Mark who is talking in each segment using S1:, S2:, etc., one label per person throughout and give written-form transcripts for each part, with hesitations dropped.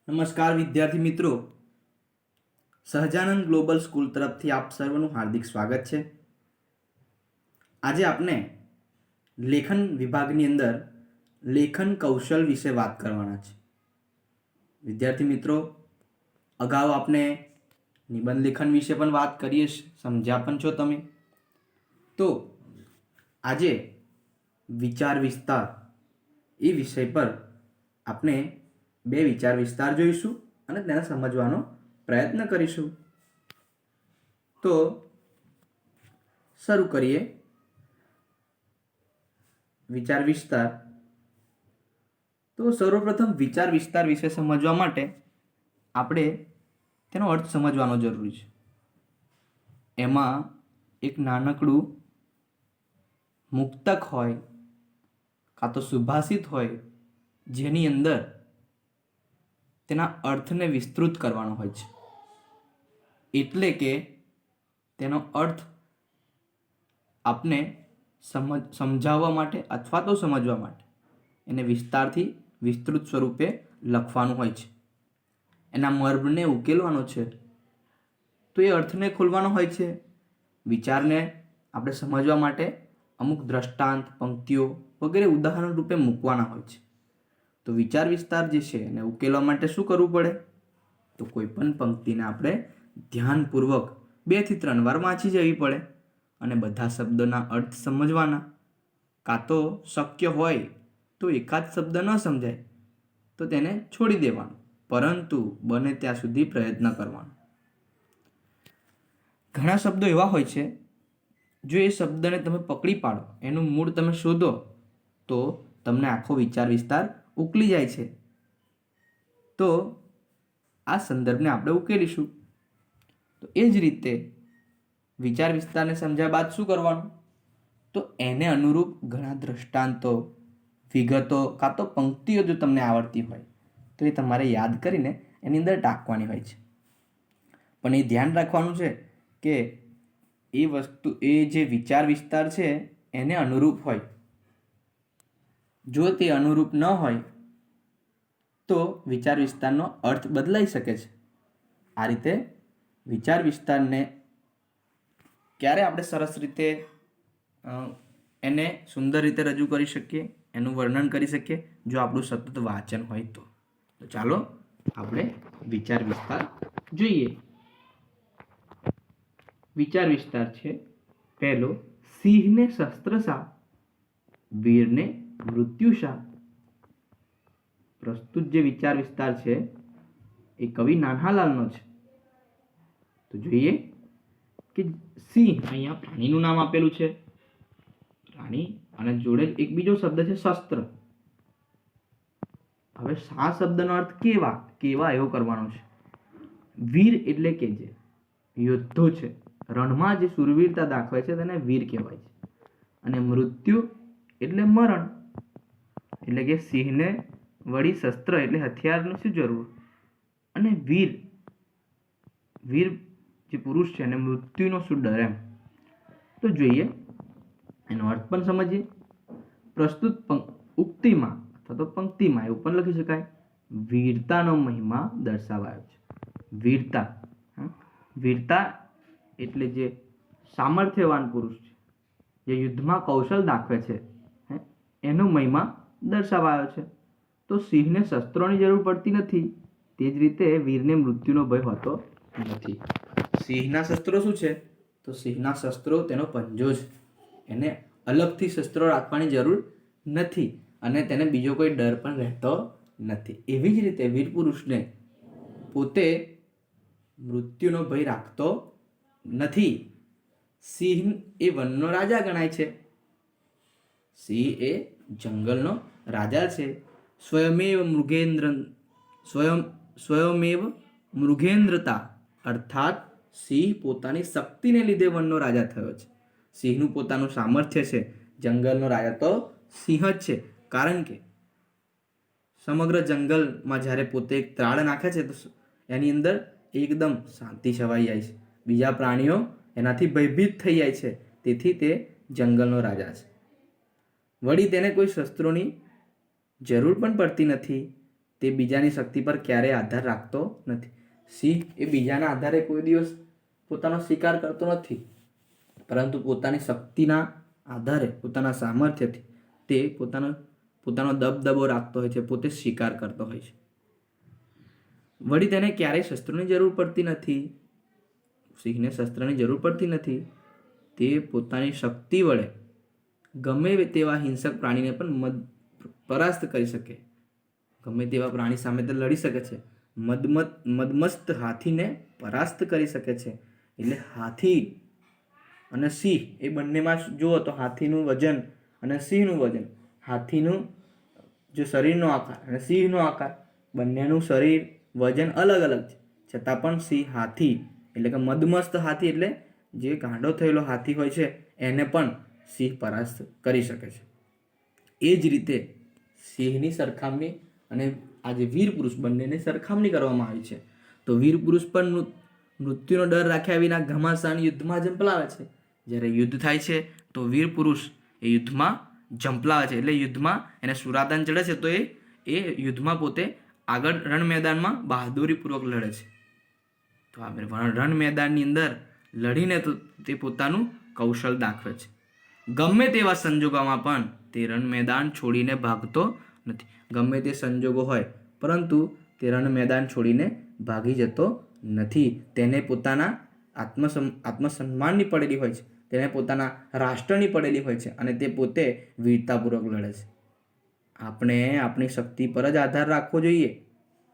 S1: નમસ્કાર વિદ્યાર્થી મિત્રો, સહજાનંદ ગ્લોબલ સ્કૂલ તરફથી આપ સર્વનું હાર્દિક સ્વાગત છે. આજે આપણે લેખન વિભાગની અંદર લેખન કૌશલ વિશે વાત કરવાના છે. વિદ્યાર્થી મિત્રો, અગાઉ આપણે નિબંધ લેખન વિશે પણ વાત કરીએ, સમજ્યા પણ છો તમે. તો આજે વિચાર વિસ્તાર એ વિષય પર આપણે બે વિચાર વિસ્તાર જોઈશું અને તેને સમજવાનો પ્રયત્ન કરીશું. તો શરૂ કરીએ. વિચાર વિસ્તાર. તો સર્વપ્રથમ વિચાર વિસ્તાર વિશે સમજવા માટે આપણે તેનો અર્થ સમજવાનો જરૂરી છે. એમાં એક નાનકડું મુક્તક હોય કાં તો સુભાષિત હોય, જેની અંદર તેના અર્થને વિસ્તૃત કરવાનો હોય છે. એટલે કે તેનો અર્થ આપને સમજાવવા માટે અથવા તો સમજવા માટે એને વિસ્તારથી વિસ્તૃત સ્વરૂપે લખવાનું હોય છે. એના મર્મને ઉકેલવાનો છે, તો એ અર્થને ખોલવાનો હોય છે. વિચારને આપણે સમજવા માટે અમુક દ્રષ્ટાંત, પંક્તિઓ વગેરે ઉદાહરણ રૂપે મૂકવાના હોય છે. તો વિચાર વિસ્તાર જે છે એને ઉકેલવા માટે શું કરવું પડે? તો કોઈ પણ પંક્તિને આપણે ધ્યાનપૂર્વક 2 થી 3 વાર વાંચી જવી પડે અને બધા શબ્દોના અર્થ સમજવાના. કાં તો શક્ય હોય તો એકાદ શબ્દ ન સમજાય તો તેને છોડી દેવાનું, પરંતુ બને ત્યાં સુધી પ્રયત્ન કરવાનો. ઘણા શબ્દો એવા હોય છે, જો એ શબ્દને તમે પકડી પાડો, એનું મૂળ તમે શોધો, તો તમને આખો વિચાર વિસ્તાર ઉકલી જાય છે. તો આ સંદર્ભને આપણે ઉકેલીશું. તો એ જ રીતે વિચાર વિસ્તારને સમજ્યા બાદ શું કરવાનું? તો એને અનુરૂપ ઘણા દ્રષ્ટાંતો, વિગતો કાં તો પંક્તિઓ જો તમને આવડતી હોય તો એ તમારે યાદ કરીને એની અંદર ટાંકવાની હોય છે. પણ એ ધ્યાન રાખવાનું છે કે એ વસ્તુ, એ જે વિચાર વિસ્તાર છે એને અનુરૂપ હોય. જો તે અનુરૂપ ન હોય તો વિચાર વિસ્તારનો અર્થ બદલાઈ શકે છે. આ રીતે વિચાર વિસ્તારને ક્યારે આપણે સરસ રીતે એને સુંદર રીતે રજૂ કરી શકીએ, એનું વર્ણન કરી શકીએ, જો આપણું સતત વાંચન હોય તો. ચાલો આપણે વિચાર વિસ્તાર જોઈએ. વિચાર વિસ્તાર છે પહેલો, સિંહને શસ્ત્ર શા, વીરને મૃત્યુ શા. પ્રસ્તુત જે વિચાર વિસ્તાર છે એ કવિ નાન્હાલાલનો છે. તો જોઈએ કે સિંહ, અહીંયા પ્રાણીનું નામ આપેલું છે, પ્રાણી, અને જોડે એક બીજો શબ્દ છે શસ્ત્ર. હવે શા શબ્દનો અર્થ કેવા કેવા એવો કરવાનો છે. વીર એટલે કે જે યોદ્ધો છે, રણમાં જે શૂરવીરતા દાખવે છે તેને વીર કહેવાય છે. અને મૃત્યુ એટલે મરણ. એટલે કે સિંહને વળી શસ્ત્ર એટલે હથિયારની શું જરૂર, અને વીર, વીર જે પુરુષ છે એને મૃત્યુનો શું ડર એમ. તો જોઈએ એનો અર્થ પણ સમજીએ. પ્રસ્તુત ઉક્તિમાં અથવા તો પંક્તિમાં એવું પણ લખી શકાય, વીરતાનો મહિમા દર્શાવાયો છે. વીરતા, વીરતા એટલે જે સામર્થ્યવાન પુરુષ છે, જે યુદ્ધમાં કૌશલ દાખવે છે, એનો મહિમા દર્શાવાયો છે. તો સિંહને શસ્ત્રોની જરૂર પડતી નથી, તે જ રીતે વીરને મૃત્યુનો ભય હોતો નથી. સિંહના શસ્ત્રો શું છે? તો સિંહના શસ્ત્રો તેનો પંજો છે. એને અલગથી શસ્ત્રો રાખવાની જરૂર નથી અને તેને બીજો કોઈ ડર પણ રહેતો નથી. એવી જ રીતે વીર પુરુષને પોતે મૃત્યુનો ભય રાખતો નથી. સિંહ એ વનનો રાજા ગણાય છે. સિંહ એ જંગલનો રાજા છે. સ્વયમેવ મૃગેન્દ્રતા, અર્થાત સિંહ પોતાની શક્તિને લીધે વનનો રાજા થયો છે. સિંહનું પોતાનું સામર્થ્ય છે. જંગલનો રાજા તો સિંહ જ છે, કારણ કે સમગ્ર જંગલમાં જ્યારે પોતે એક ત્રાળ નાખે છે તો એની અંદર એકદમ શાંતિ છવાઈ જાય છે. બીજા પ્રાણીઓ એનાથી ભયભીત થઈ જાય છે. તેથી તે જંગલનો રાજા છે. વળી તેને કોઈ શસ્ત્રોની જરૂર પણ પડતી નથી. તે બીજાની શક્તિ પર ક્યારેય આધાર રાખતો નથી. સિંહ એ બીજાના આધારે કોઈ દિવસ પોતાનો શિકાર કરતો નથી, પરંતુ પોતાની શક્તિના આધારે, પોતાના સામર્થ્યથી તે પોતાનો દબદબો રાખતો હોય છે, પોતે શિકાર કરતો હોય છે. વળી તેને ક્યારેય શસ્ત્રોની જરૂર પડતી નથી. સિંહને શસ્ત્રની જરૂર પડતી નથી. તે પોતાની શક્તિ વડે ગમે તેવા હિંસક પ્રાણીને પણ પરાસ્ત કરી શકે. ગમે તેવા પ્રાણી સામે તે લડી શકે છે. મદમસ્ત હાથીને પરાસ્ત કરી શકે છે. એટલે હાથી અને સિંહ એ બંનેમાં જુઓ તો હાથીનું વજન અને સિંહનું વજન, હાથીનું જે શરીરનો આકાર અને સિંહનો આકાર, બંનેનું શરીર વજન અલગ અલગ છે, છતાં પણ સિંહ હાથી એટલે કે મદમસ્ત હાથી એટલે જે ગાંડો થયેલો હાથી હોય છે એને પણ સિંહ પરાસ્ત કરી શકે છે. એ જ રીતે સિંહની સરખામણી અને આજે વીર પુરુષ બંનેની સરખામણી કરવામાં આવી છે. તો વીર પુરુષ પણ મૃત્યુનો ડર રાખ્યા વિના ઘમાસાન યુદ્ધમાં ઝંપલાવે છે. જ્યારે યુદ્ધ થાય છે તો વીર પુરુષ એ યુદ્ધમાં ઝંપલાવે છે, એટલે યુદ્ધમાં એને સુરાદાન ચડે છે તો એ યુદ્ધમાં પોતે આગળ રણ મેદાનમાં બહાદુરીપૂર્વક લડે છે. તો આ રણ મેદાનની અંદર લડીને તો તે પોતાનું કૌશલ દાખવે છે. ગમે તેવા સંજોગોમાં પણ તે રણ મેદાન છોડીને ભાગતો નથી. ગમે તે સંજોગો હોય પરંતુ તે રણ મેદાન છોડીને ભાગી જતો નથી. તેને પોતાના આત્મસન્માનની પડેલી હોય છે, તેને પોતાના રાષ્ટ્રની પડેલી હોય છે અને તે પોતે વીરતાપૂર્વક લડે છે. આપણે આપણી શક્તિ પર જ આધાર રાખવો જોઈએ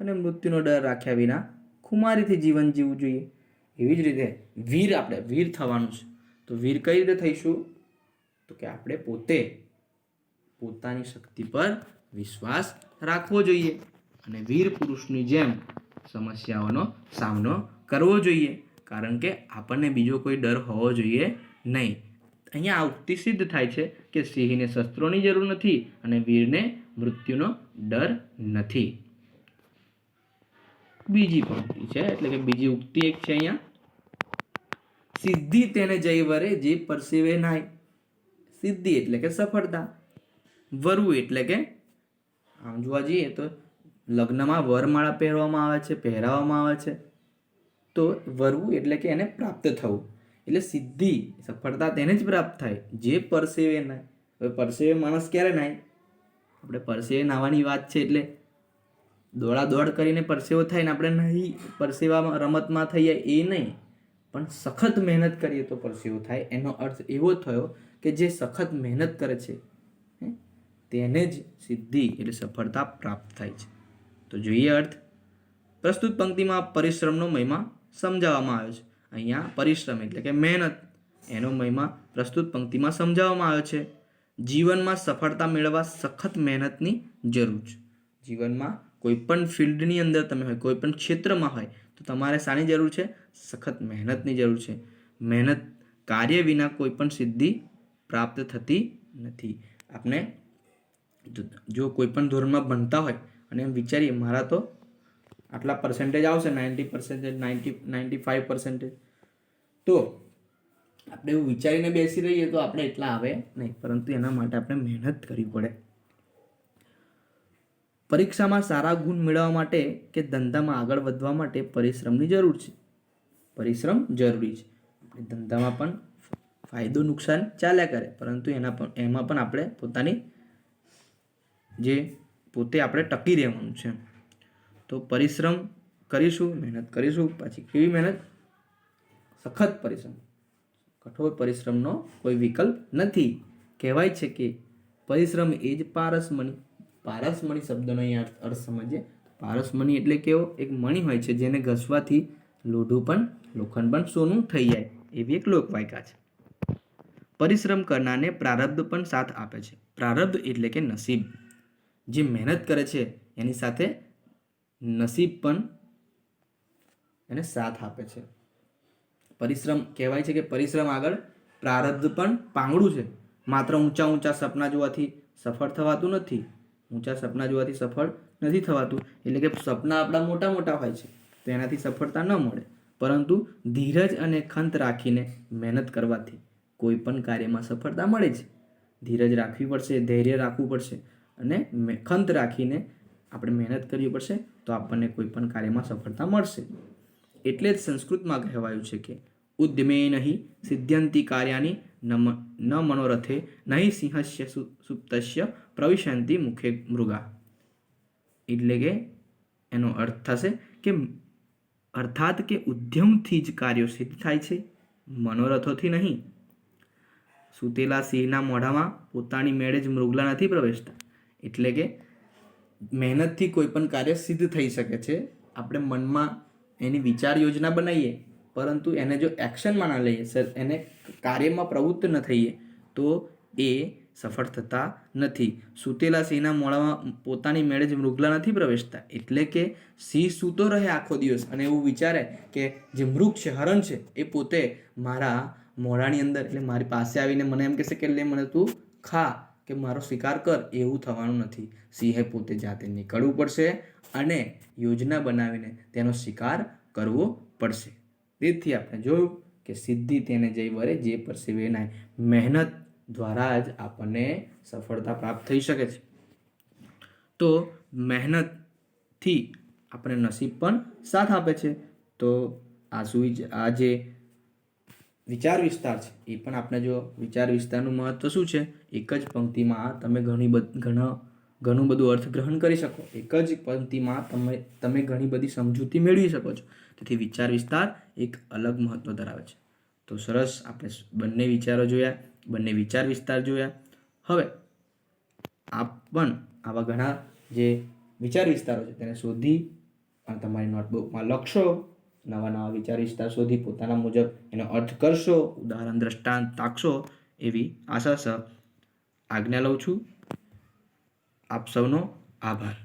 S1: અને મૃત્યુનો ડર રાખ્યા વિના ખુમારીથી જીવન જીવવું જોઈએ. એવી જ રીતે આપણે વીર થવાનું છે. તો વીર કઈ રીતે થઈશું? તો કે આપણે પોતાની શક્તિ પર વિશ્વાસ રાખવો જોઈએ અને વીર પુરુષની જેમ સમસ્યાઓનો સામનો કરવો જોઈએ, કારણ કે આપણને બીજો કોઈ ડર હોવો જોઈએ નહીં. અહીંયા આ ઉક્તિ સિદ્ધ થાય છે કે સિંહને શસ્ત્રોની જરૂર નથી અને વીરને મૃત્યુનો ડર નથી. બીજી પંક્તિ છે, એટલે કે બીજી ઉક્તિ એક છે અહીંયા, સિદ્ધિ તેને જઈ વરે જે પરસેવે નાય. સિદ્ધિ એટલે કે સફળતા. વરવું એટલે કે આમ જોવા જઈએ તો લગ્નમાં વરમાળા પહેરાવવામાં આવે છે. તો વરવું એટલે કે એને પ્રાપ્ત થવું. એટલે સિદ્ધિ, સફળતા તેને જ પ્રાપ્ત થાય જે પરસેવે નાય. હવે પરસેવે માણસ ક્યારે નાય? આપણે પરસેવે નાવાની વાત છે એટલે દોડ કરીને પરસેવો થાય ને આપણે નહીં પરસેવામાં રમતમાં થઈ જાય એ નહીં, પણ સખત મહેનત કરીએ તો પરસેવો થાય. એનો અર્થ એવો થયો કે જે સખત મહેનત કરે છે તેને જ સિદ્ધિ એટલે સફળતા પ્રાપ્ત થાય છે. તો જોઈએ અર્થ. પ્રસ્તુત પંક્તિમાં પરિશ્રમનો મહિમા સમજાવવામાં આવ્યો છે. અહીંયા પરિશ્રમ એટલે કે મહેનત, એનો મહિમા પ્રસ્તુત પંક્તિમાં સમજાવવામાં આવ્યો છે. જીવનમાં સફળતા મેળવવા સખત મહેનતની જરૂર છે. જીવનમાં કોઈ પણ ફિલ્ડની અંદર તમે હોય, કોઈ પણ ક્ષેત્રમાં હોય તો તમારે શાની જરૂર છે? સખત મહેનતની જરૂર છે. મહેનત કાર્ય વિના કોઈ પણ સિદ્ધિ પ્રાપ્ત થતી નથી. આપણે જો કોઈ પણ ધોરણમાં ભણતા હોય અને એમ વિચારીએ મારા તો આટલા પર્સન્ટેજ આવશે, 90%, 95%, તો આપણે એવું વિચારીને બેસી રહીએ તો આપણે એટલા આવે નહીં, પરંતુ એના માટે આપણે મહેનત કરવી પડે. પરીક્ષામાં સારા ગુણ મેળવવા માટે કે ધંધામાં આગળ વધવા માટે પરિશ્રમની જરૂર છે. પરિશ્રમ જરૂરી છે. ધંધામાં પણ ફાયદો નુકસાન ચાલ્યા કરે, પરંતુ એમાં પણ આપણે પોતે આપણે ટકી રહેવાનું છે. તો પરિશ્રમ કરીશું, મહેનત કરીશું. પાછી કેવી મહેનત? સખત પરિશ્રમ. કઠોર પરિશ્રમનો કોઈ વિકલ્પ નથી. કહેવાય છે કે પરિશ્રમ એ જ પારસમણી. પારસમણી શબ્દનો અહીંયા અર્થ સમજીએ. પારસમણી એટલે કેવો? એક મણી હોય છે જેને ઘસવાથી લોખંડ પણ સોનું થઈ જાય, એવી એક લોકવાયકા છે. પરિશ્રમ કરનારને પ્રારબ્ધ પણ સાથ આપે છે. પ્રારબ્ધ એટલે કે નસીબ. જે મહેનત કરે છે એની સાથે નસીબ પણ એને સાથ આપે છે. પરિશ્રમ કહેવાય છે કે પરિશ્રમ આગળ પ્રારબ્ધ પણ પાંગડું છે. માત્ર ઊંચા સપના જોવાથી સફળ થવાતું નથી. એટલે કે સપના આપણા મોટા હોય છે તો એનાથી સફળતા ન મળે, પરંતુ ધીરજ અને ખંત રાખીને મહેનત કરવાથી કોઈ પણ કાર્યમાં સફળતા મળે છે. ધીરજ રાખવી પડશે, ધૈર્ય રાખવું પડશે અને ખંત રાખીને આપણે મહેનત કરવી પડશે તો આપણને કોઈ પણ કાર્યમાં સફળતા મળશે. એટલે જ સંસ્કૃતમાં કહેવાયું છે કે ઉદ્યમે નહીં સિદ્ધ્યંતિ કાર્યાની ન મનોરથે નહીં સિંહસ્ય સુપ્તસ્ય પ્રવિશંતિ મુખે મૃગા. એટલે કે એનો અર્થ થશે કે અર્થાત કે ઉદ્યમથી જ કાર્યો સિદ્ધ થાય છે, મનોરથોથી નહીં. સૂતેલા સિંહના મોઢામાં પોતાની મેળે જ મૃગલા નથી પ્રવેશતા. એટલે કે મહેનતથી કોઈ પણ કાર્ય સિદ્ધ થઈ શકે છે. આપણે મનમાં એની વિચાર યોજના બનાવીએ પરંતુ એને જો એક્શનમાં ના લઈએ, એને કાર્યમાં પ્રવૃત્ત ન થઈએ તો એ સફળ થતા નથી. સૂતેલા સિંહના મોઢામાં પોતાની મેળે જ મૃગલા નથી પ્રવેશતા. એટલે કે સિંહ સૂતો રહે આખો દિવસ અને એવું વિચારે કે જે મૃગ છે, હરણ છે, એ પોતે મારા મોઢાની અંદર એટલે મારી પાસે આવીને મને એમ કહેશે કે લે મને તું ખા કે મારો શિકાર કર, એવું થવાનું નથી. સિંહે પોતે જાતે નીકળવું પડશે અને યોજના બનાવીને તેનો શિકાર કરવો પડશે. તેથી આપણે જોયું કે સિદ્ધિ તેને જઈ વરે જે પરસેવે નાય. મહેનત દ્વારા જ આપણને સફળતા પ્રાપ્ત થઈ શકે છે. તો મહેનતથી આપણે નસીબ પણ સાથ આપે છે. તો આ જે વિચાર વિસ્તાર છે એ પણ આપણે જો વિચાર વિસ્તારનું મહત્વ શું છે, એક જ પંક્તિમાં તમે ઘણું બધું અર્થગ્રહણ કરી શકો. એક જ પંક્તિમાં તમે ઘણી બધી સમજૂતી મેળવી શકો છો. તેથી વિચાર વિસ્તાર એક અલગ મહત્વ ધરાવે છે. તો સરસ, આપણે બંને વિચારો જોયા, બંને વિચાર વિસ્તાર જોયા. હવે આપ પણ આવા ઘણા જે વિચાર વિસ્તારો છે તેને શોધી અને તમારી નોટબુકમાં લખશો. નવા વિચાર વિસ્તાર શોધી પોતાના મુજબ એનો અર્થ કરશો, ઉદાહરણ દ્રષ્ટાંત તાકશો એવી આશા આજ્ઞા લઉં છું. આપ સૌનો આભાર.